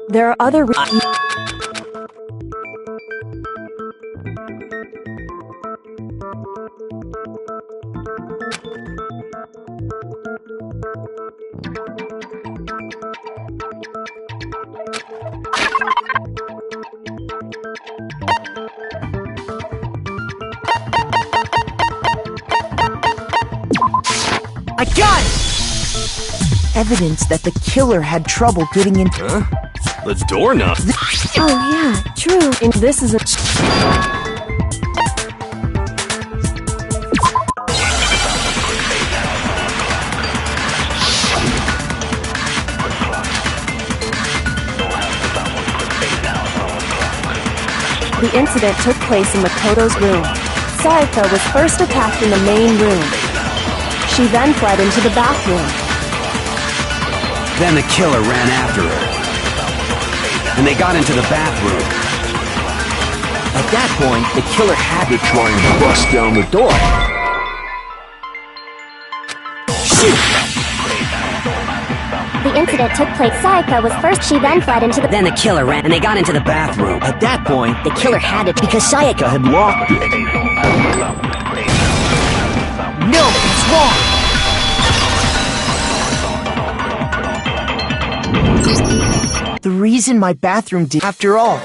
There are other I got it! Evidence that the killer had trouble getting into. Huh? The doorknob? Oh yeah, true. And this is a... The incident took place in Makoto's room. Sayaka was first attacked in the main room. She then fled into the bathroom. Then the killer ran after her. And they got into the bathroom. At that point, the killer had to try and bust down the door. Shoot! The incident took place. Sayaka was first. She then fled into the... Then the killer ran, and they got into the bathroom. At that point, the killer had it because Sayaka had locked it. No, it's wrong! The reason my bathroom did... After all,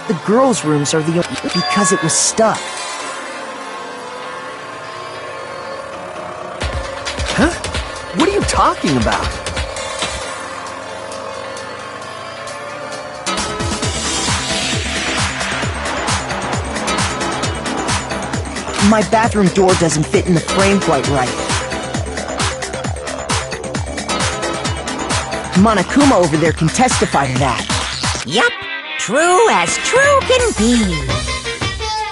the girls' rooms are the only... Because it was stuck. Huh? What are you talking about? My bathroom door doesn't fit in the frame quite right. Monokuma over there can testify to that. Yup, true as true can be.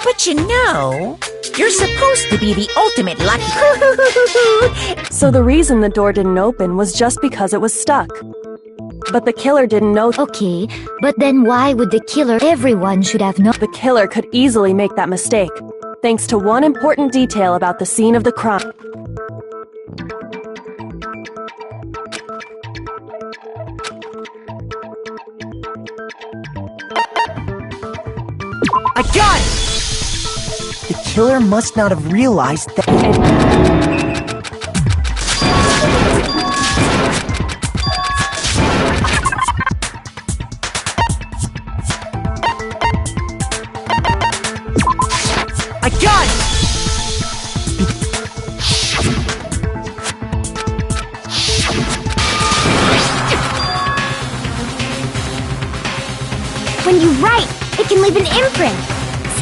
But you know, you're supposed to be the ultimate lucky. So the reason the door didn't open was just because it was stuck. But the killer didn't know. Okay, but then why would the killer... Everyone should have known... The killer could easily make that mistake, thanks to one important detail about the scene of the crime. I got it! The killer must not have realized that... I got it! When you write, it can leave an imprint.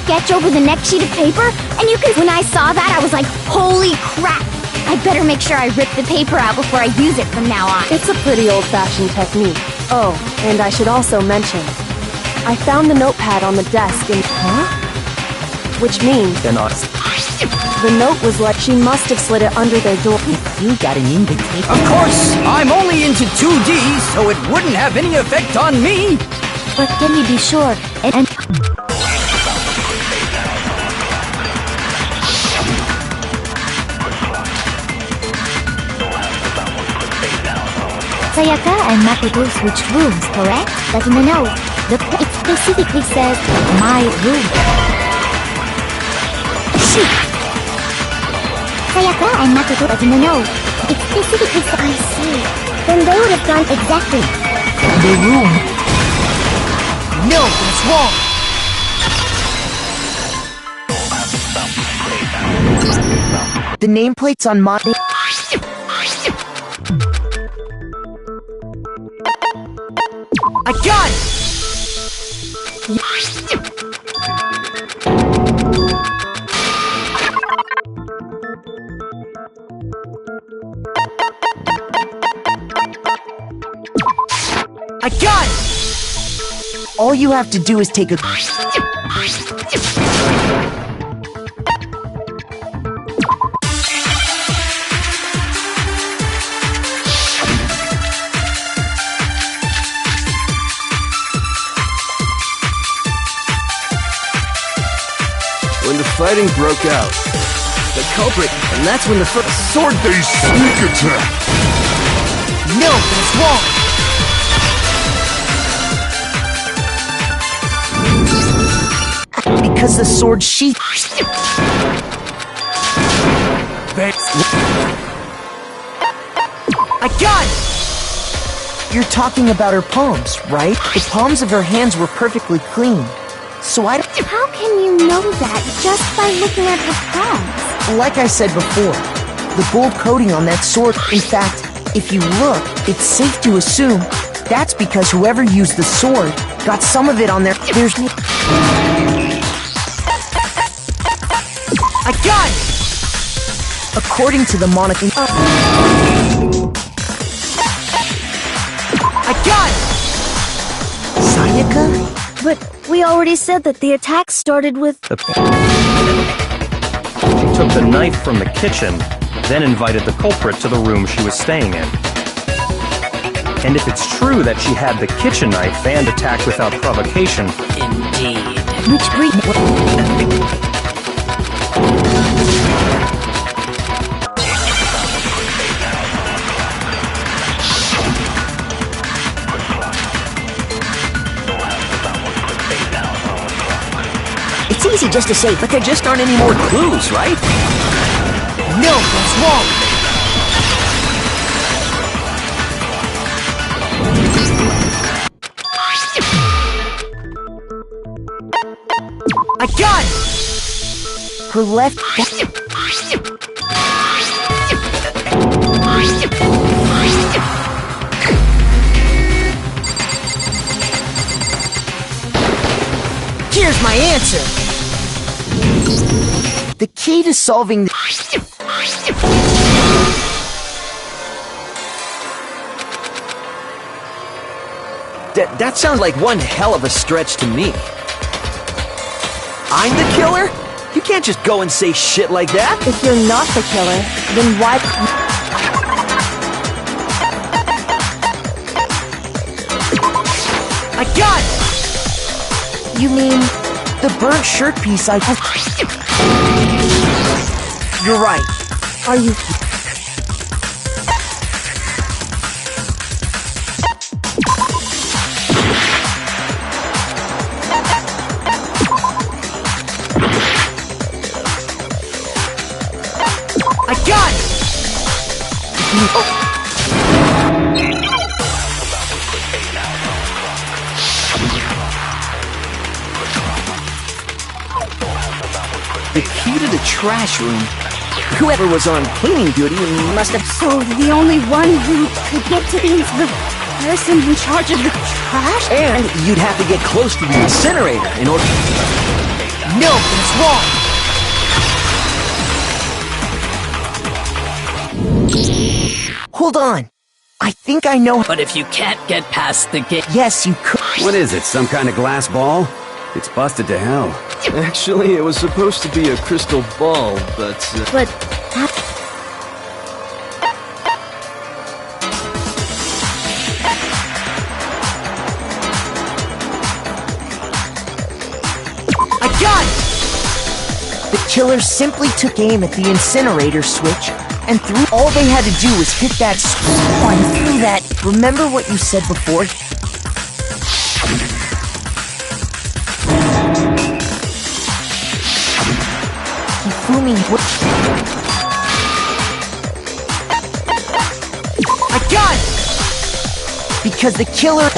Sketch over the next sheet of paper, and you can... When I saw that, I was like, holy crap! I better make sure I rip the paper out before I use it from now on. It's a pretty old-fashioned technique. Oh, and I should also mention, I found the notepad on the desk and... Huh? Which means... Then the note was like she must have slid it under their door. you got an invitation. Of course, I'm only into 2D, so it wouldn't have any effect on me. But can we be sure? And Sayaka and Makoto switched rooms, correct? That's in the note. It specifically says, my room. Shoot! Sayaka and Makoto, that's in the note. It specifically says, I see. Then they would have done exactly. The room. No, that's wrong! The nameplate's on my... I got it! I got it! All you have to do is take a... When the fighting broke out, the culprit, and that's when the first Sword-based sneak attack! No, that's wrong! because the sword sheath... I got it! You're talking about her palms, right? The palms of her hands were perfectly clean. So I don't... How can you know that just by looking at her palms? Like I said before, the gold coating on that sword... In fact, if you look, it's safe to assume that's because whoever used the sword got some of it on their... There's no... I got it! According to the Monica... I got it! Sayaka? But we already said that the attack started with... She took the knife from the kitchen, then invited the culprit to the room she was staying in. And if it's true that she had the kitchen knife and attacked without provocation... Indeed. It's easy just to say, but there just aren't any more clues, right? No, that's wrong! I got it! Her left... Here's my answer! The key to solving the... That sounds like one hell of a stretch to me. I'm the killer? You can't just go and say shit like that. If you're not the killer, then why... I got it! You mean the burnt shirt piece I... You're right. Are you... I got it! The key to the trash room. Whoever was on cleaning duty must have... So the only one who could get to the person in charge of the trash? And you'd have to get close to the incinerator in order... No, that's wrong! Hold on. I think I know... But if you can't get past the gate... Yes, you could. What is it, some kind of glass ball? It's busted to hell. Actually, it was supposed to be a crystal ball, but... But... I got it! The killer simply took aim at the incinerator switch and threw... All they had to do was hit that one through that... Remember what you said before? Hifumi... I got it! Because the killer...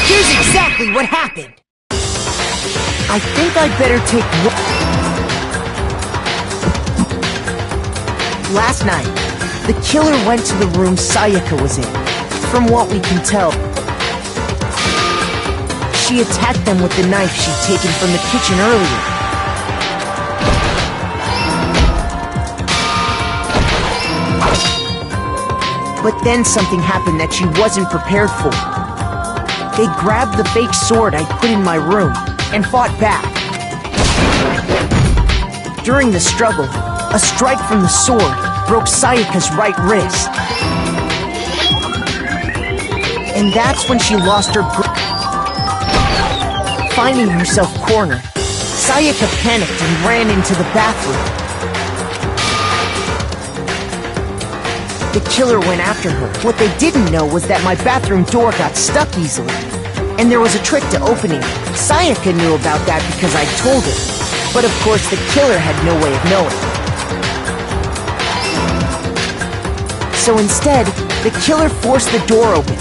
Here's exactly what happened. I think I'd better take Last night, the killer went to the room Sayaka was in. From what we can tell, she attacked them with the knife she'd taken from the kitchen earlier. But then something happened that she wasn't prepared for. They grabbed the fake sword I put in my room and fought back. During the struggle, a strike from the sword broke Sayaka's right wrist. And that's when she lost her grip. Finding herself cornered, Sayaka panicked and ran into the bathroom. The killer went after her. What they didn't know was that my bathroom door got stuck easily, and there was a trick to opening it. Sayaka knew about that because I told her, but of course the killer had no way of knowing. So instead, the killer forced the door open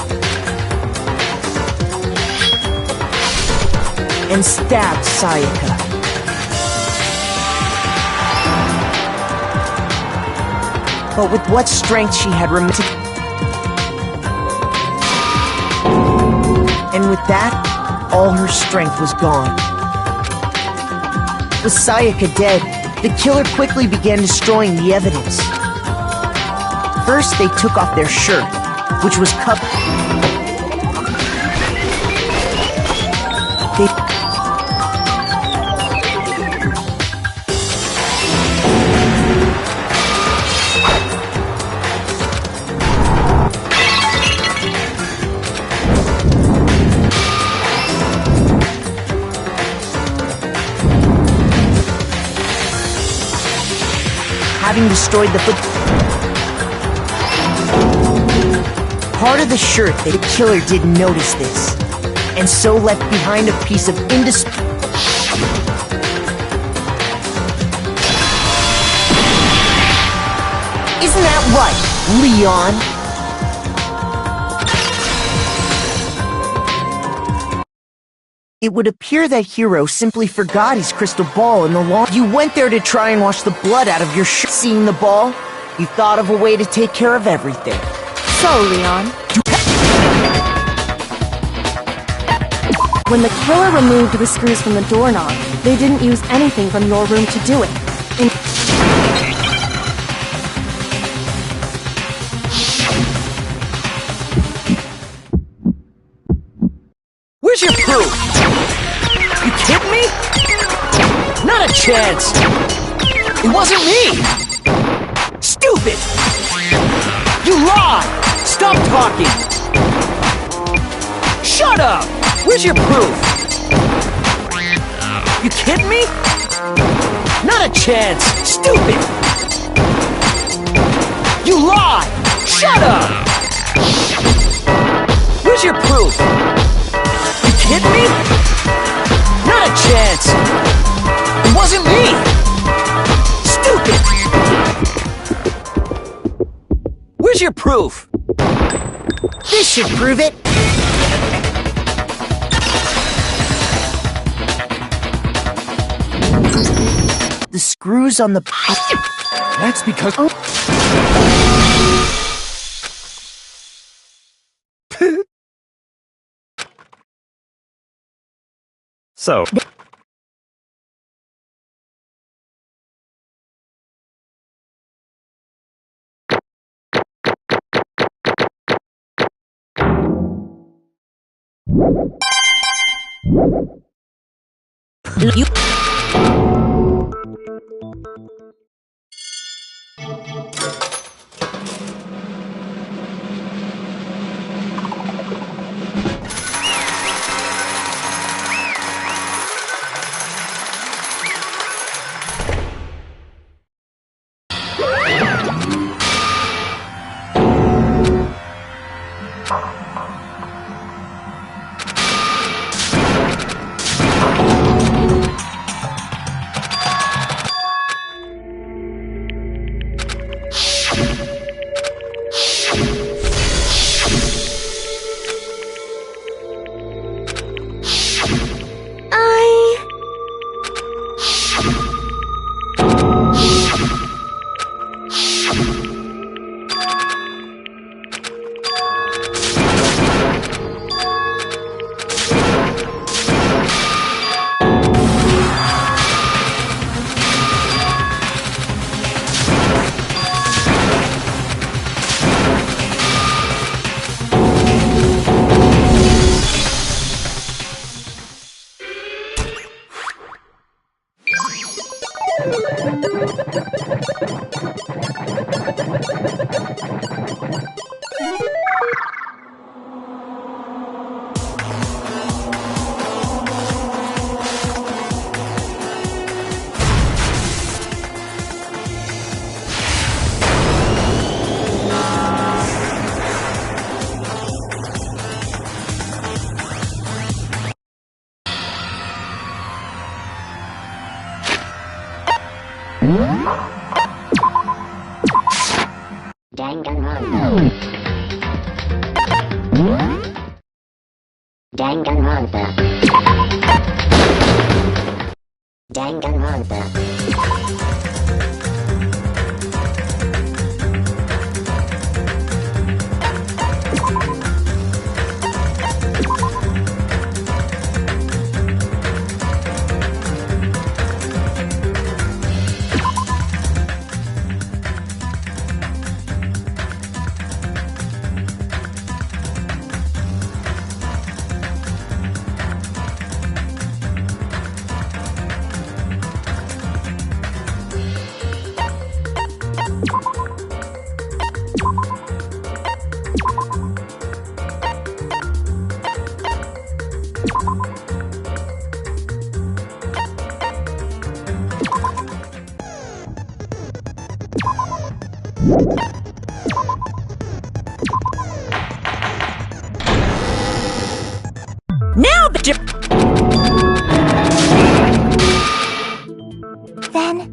and stabbed Sayaka. But with what strength she had remained. And with that, all her strength was gone. With Sayaka dead, the killer quickly began destroying the evidence. First, they took off their shirt, which was covered. Having destroyed the foot. Part of the shirt, the killer didn't notice this, and so left behind a piece of Isn't that right, Leon? It would appear that Hiro simply forgot his crystal ball in the lawn. You went there to try and wash the blood out of your shirt. Seeing the ball, you thought of a way to take care of everything. So, Leon, when the killer removed the screws from the doorknob, they didn't use anything from your room to do it. Where's your proof? You kidding me? Not a chance! It wasn't me! Stupid! You lied! Stop talking! Shut up! Where's your proof? You kidding me? Not a chance! Stupid! You lied! Shut up! Where's your proof? You kidding me? Not a chance! It wasn't me! Stupid! Where's your proof? This should prove it. The screws on the... That's because... So, You... Now, Then...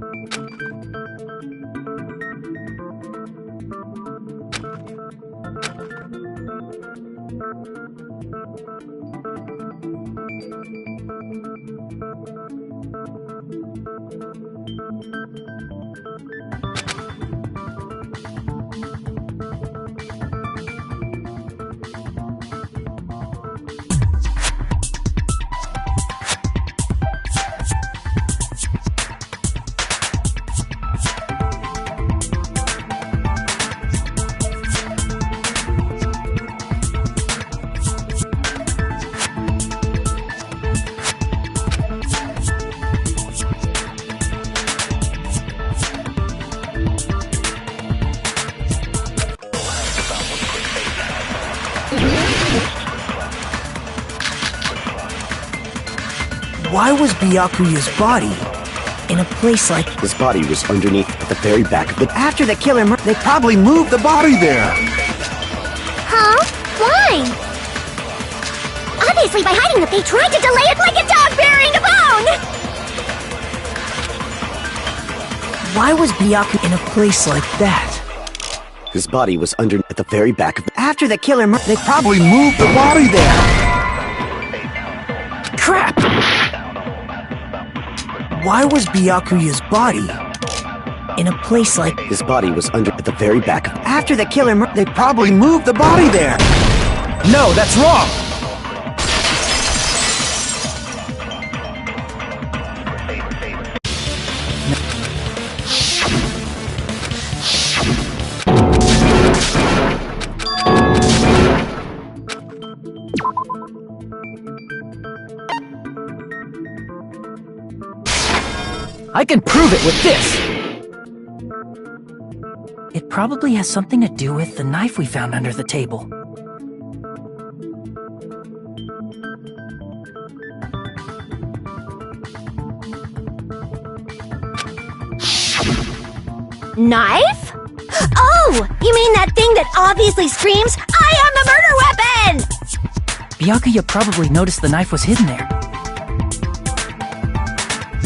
Why was Byakuya's body in a place like... His body was underneath at the very back of the... After the killer they probably moved the body there! Huh? Why? Obviously by hiding it, they tried to delay it like a dog burying a bone! Why was Byaku in a place like that? His body was under at the very back of the... After the killer they probably moved the body there! Crap! Why was Byakuya's body in a place like... His body was under at the very back of... After the killer they probably moved the body there! No, that's wrong! I can prove it with this! It probably has something to do with the knife we found under the table. Knife? Oh! You mean that thing that obviously screams, I am the murder weapon! Byakuya probably noticed the knife was hidden there.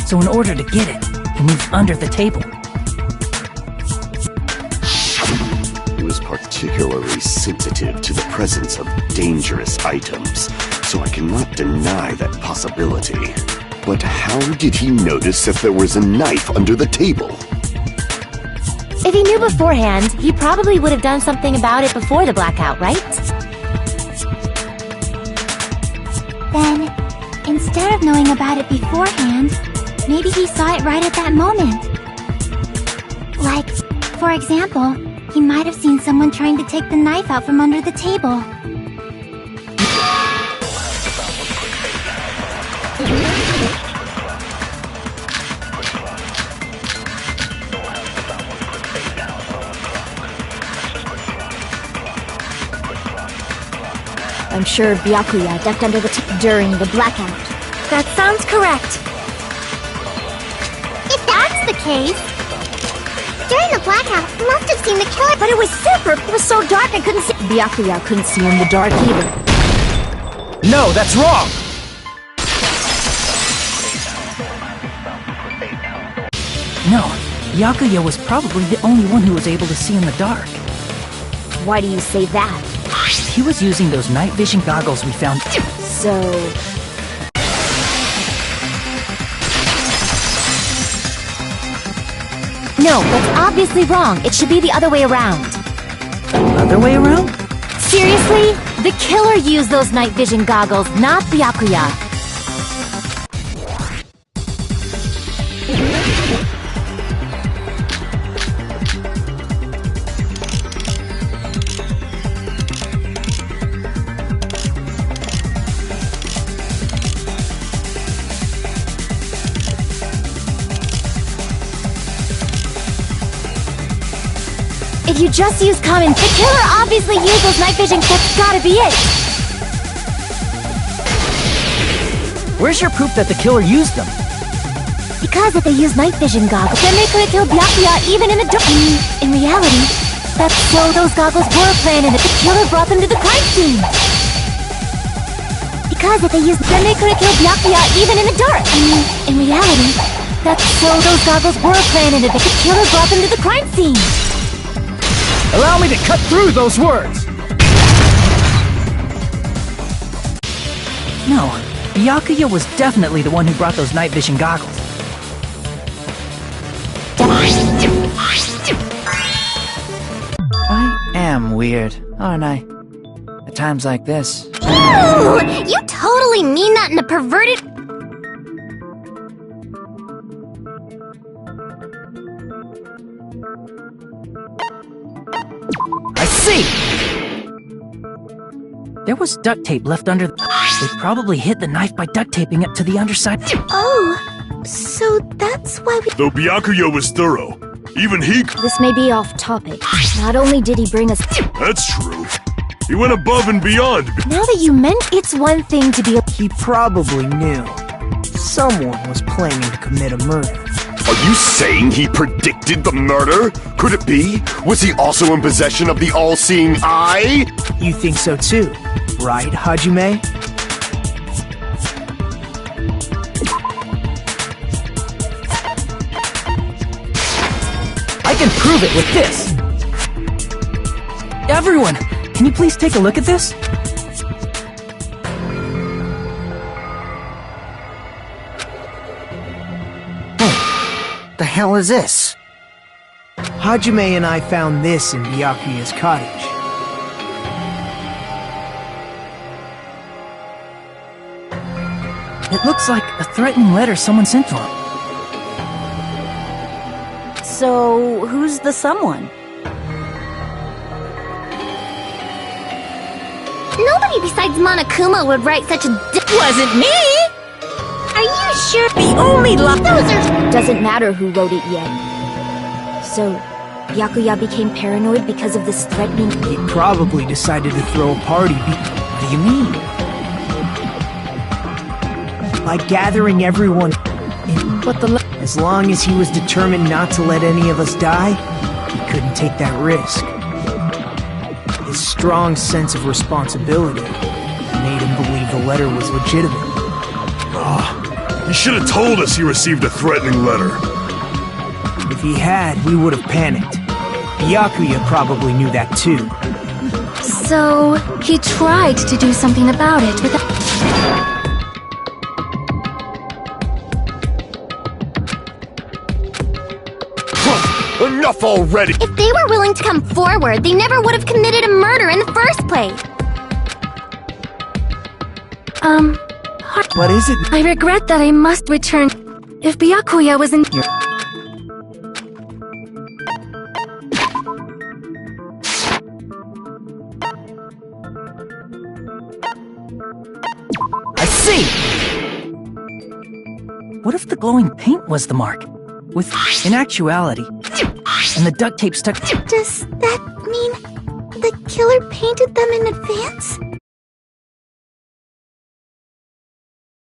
So in order to get it, he moved under the table. He was particularly sensitive to the presence of dangerous items, so I cannot deny that possibility. But how did he notice if there was a knife under the table? If he knew beforehand, he probably would have done something about it before the blackout, right? Then, instead of knowing about it beforehand, maybe he saw it right at that moment. Like, for example, he might have seen someone trying to take the knife out from under the table. I'm sure Byakuya ducked under the during the blackout. That sounds correct. If that's the case, during the blackout, he must have seen the killer. But it was so dark I couldn't see. Byakuya couldn't see in the dark either. No, that's wrong! No, Byakuya was probably the only one who was able to see in the dark. Why do you say that? He was using those night vision goggles we found. So... No, that's obviously wrong. It should be the other way around. Other way around? Seriously? The killer used those night vision goggles, not Byakuya. If you just use common, the killer obviously used those night vision. That's gotta be it. Where's your proof that the killer used them? Because if they used night vision goggles, then they could have killed Byakuya even in the dark. In reality, that's so those goggles were planned and the killer brought them to the crime scene. Because if they used, then they could have killed Byakuya even in the dark. In reality, that's so those goggles were planned and the killer brought them to the crime scene. Allow me to cut through those words! No, Byakuya was definitely the one who brought those night vision goggles. I am weird, aren't I? At times like this. Ooh, you totally mean that in a perverted... I see! There was duct tape left under They probably hid the knife by duct taping it to the underside. Oh, so that's why we... Though Byakuya was thorough, even he... This may be off topic. Not only did he bring us... That's true. He went above and beyond. Now that you mention, it's one thing to be... He probably knew. Someone was planning to commit a murder. Are you saying he predicted the murder? Could it be? Was he also in possession of the all-seeing eye? You think so too, right, Hajime? I can prove it with this! Everyone, can you please take a look at this? The hell is this? Hajime and I found this in Byakuya's cottage. It looks like a threatening letter someone sent to him. So, who's the someone? Nobody besides Monokuma would write such a... Wasn't me! Are you sure? The only luck... Those are... Doesn't matter who wrote it yet. So, Byakuya became paranoid because of this threatening... He probably decided to throw a party. What do you mean? By gathering everyone. But the... As long as he was determined not to let any of us die, he couldn't take that risk. His strong sense of responsibility made him believe the letter was legitimate. He should have told us he received a threatening letter. If he had, we would have panicked. Byakuya probably knew that too. So, he tried to do something about it without... Enough already! If they were willing to come forward, they never would have committed a murder in the first place. What is it? I regret that I must return. If Byakuya was in... I see! What if the glowing paint was the mark? In actuality, and the duct tape stuck... Does that mean the killer painted them in advance?